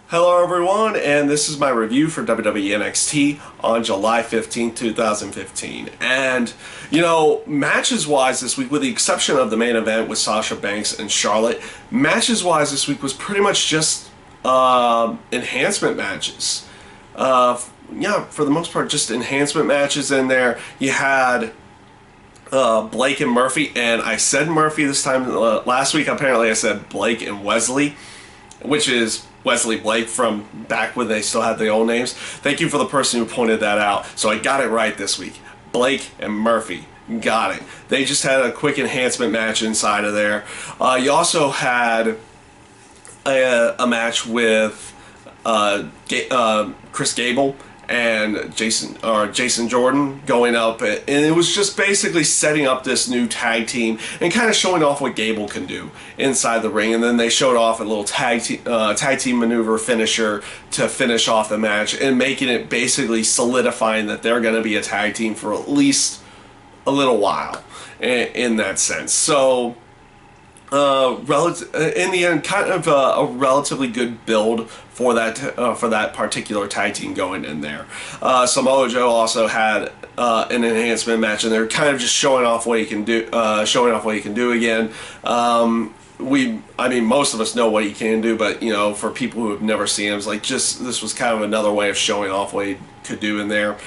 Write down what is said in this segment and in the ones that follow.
Hello everyone, and this is my review for WWE NXT on July 15th, 2015. And, matches-wise this week, with the exception of the main event with Sasha Banks and Charlotte, matches-wise this week was pretty much just enhancement matches. For the most part, just enhancement matches in there. You had Blake and Murphy, and I said Murphy this time. Last week, apparently I said Blake and Wesley, which is Wesley Blake from back when they still had the old names. Thank you for the person who pointed that out. So I got it right this week. Blake and Murphy. Got it. They just had a quick enhancement match inside of there. You also had a match with Chris Gable and Jason Jordan going up, and it was just basically setting up this new tag team and kind of showing off what Gable can do inside the ring. And then they showed off a little tag team maneuver finisher to finish off the match and making it basically solidifying that they're going to be a tag team for at least a little while in that sense. So in the end, kind of a relatively good build for that particular tag team going in there. Samoa Joe also had an enhancement match, and they're kind of just showing off what he can do. Again. Most of us know what he can do, but for people who have never seen him, it's like this was kind of another way of showing off what he could do in there.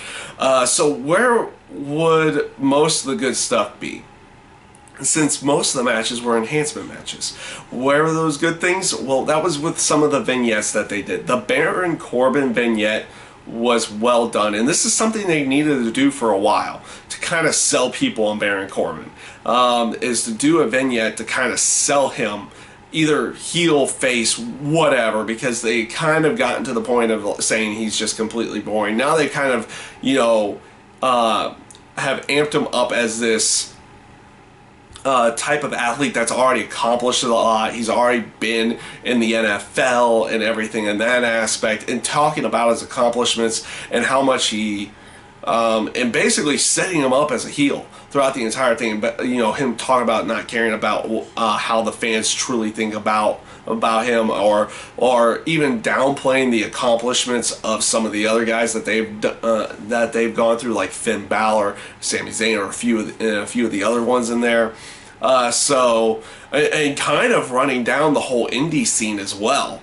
So where would most of the good stuff be? Since most of the matches were enhancement matches. Where were those good things? Well, that was with some of the vignettes that they did. The Baron Corbin vignette was well done, and this is something they needed to do for a while to kind of sell people on Baron Corbin, is to do a vignette to kind of sell him, either heel, face, whatever, because they kind of gotten to the point of saying he's just completely boring. Now they kind of, have amped him up as this type of athlete that's already accomplished a lot. He's already been in the NFL and everything in that aspect, and talking about his accomplishments and how much he and basically setting him up as a heel throughout the entire thing. But him talking about not caring about how the fans truly think about him, or even downplaying the accomplishments of some of the other guys that they've gone through, like Finn Balor, Sami Zayn, or a few of the other ones in there. And kind of running down the whole indie scene as well,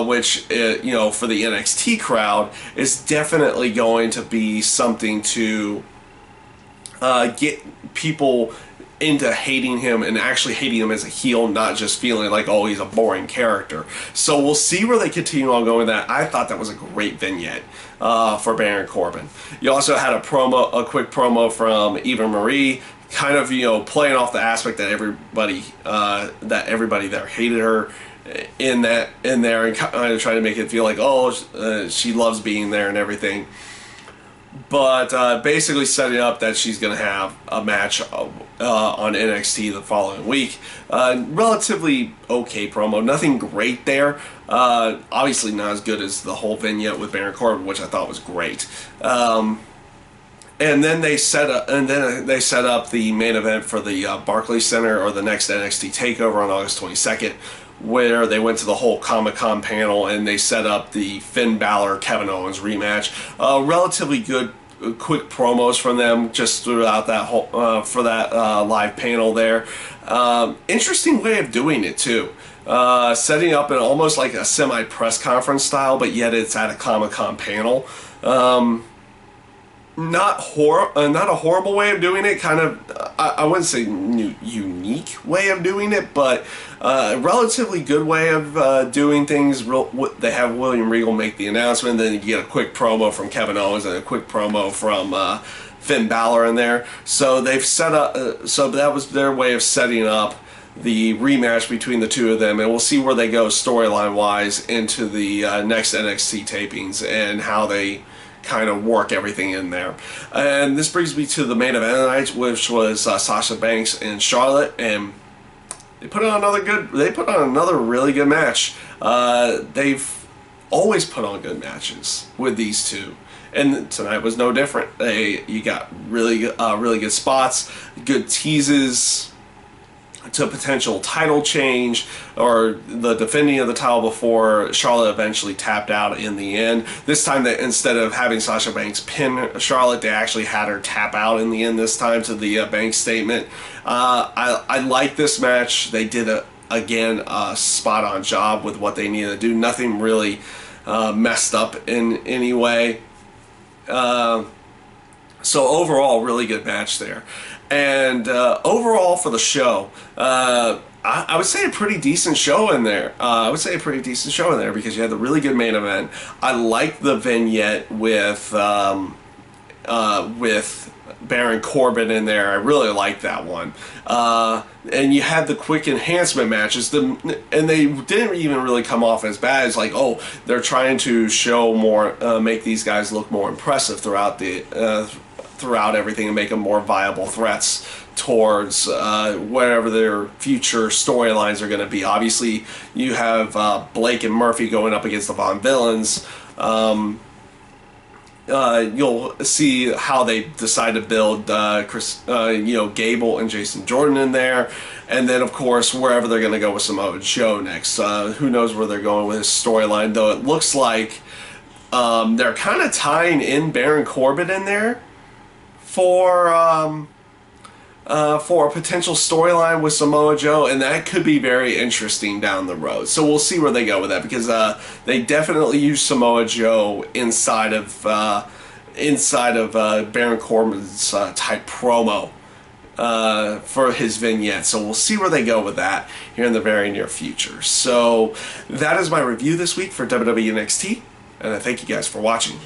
which for the NXT crowd is definitely going to be something to get people into hating him and actually hating him as a heel, not just feeling like, oh, he's a boring character. So we'll see where they continue on going with that. I thought that was a great vignette for Baron Corbin. You also had a quick promo from Eva Marie, kind of playing off the aspect that everybody there hated her in there, and kind of trying to make it feel like, oh, she loves being there and everything. But basically setting up that she's going to have a match on NXT the following week. Relatively okay promo. Nothing great there. Obviously not as good as the whole vignette with Baron Corbin, which I thought was great. And then they set up the main event for the Barclays Center, or the next NXT Takeover on August 22nd, where they went to the whole Comic-Con panel and they set up the Finn Balor Kevin Owens rematch. Relatively good, quick promos from them just throughout that whole live panel there. Interesting way of doing it too. Setting up in almost like a semi press conference style, but yet it's at a Comic-Con panel. Not a horrible way of doing it. Kind of, I wouldn't say unique way of doing it, but a relatively good way of doing things. They have William Regal make the announcement, then you get a quick promo from Kevin Owens and a quick promo from Finn Balor in there. So they've set up. So that was their way of setting up the rematch between the two of them, and we'll see where they go storyline wise into the next NXT tapings and how they kind of work everything in there. And this brings me to the main event of the night, which was Sasha Banks and Charlotte, and they put on another really good match. They've always put on good matches with these two, and tonight was no different. You got really good spots, good teases, to potential title change or the defending of the title before Charlotte eventually tapped out in the end. This time, that instead of having Sasha Banks pin Charlotte, they actually had her tap out in the end this time to the Banks statement. I like this match. They did again a spot on job with what they needed to do. Nothing really messed up in any way. So overall, really good match there. And overall for the show, I would say a pretty decent show in there. Because you had the really good main event. I like the vignette with Baron Corbin in there. I really like that one. And you had the quick enhancement matches, and they didn't even really come off as bad. It's like, oh, they're trying to show more, make these guys look more impressive throughout everything and make them more viable threats towards whatever their future storylines are going to be. Obviously, you have Blake and Murphy going up against the Von Villains. You'll see how they decide to build Gable and Jason Jordan in there, and then of course wherever they're going to go with Samoa Joe next. Who knows where they're going with his storyline? Though it looks like they're kind of tying in Baron Corbin in there for a potential storyline with Samoa Joe, and that could be very interesting down the road. So we'll see where they go with that, because they definitely use Samoa Joe inside of Baron Corbin's type promo for his vignette. So we'll see where they go with that here in the very near future. So that is my review this week for WWE NXT, and I thank you guys for watching.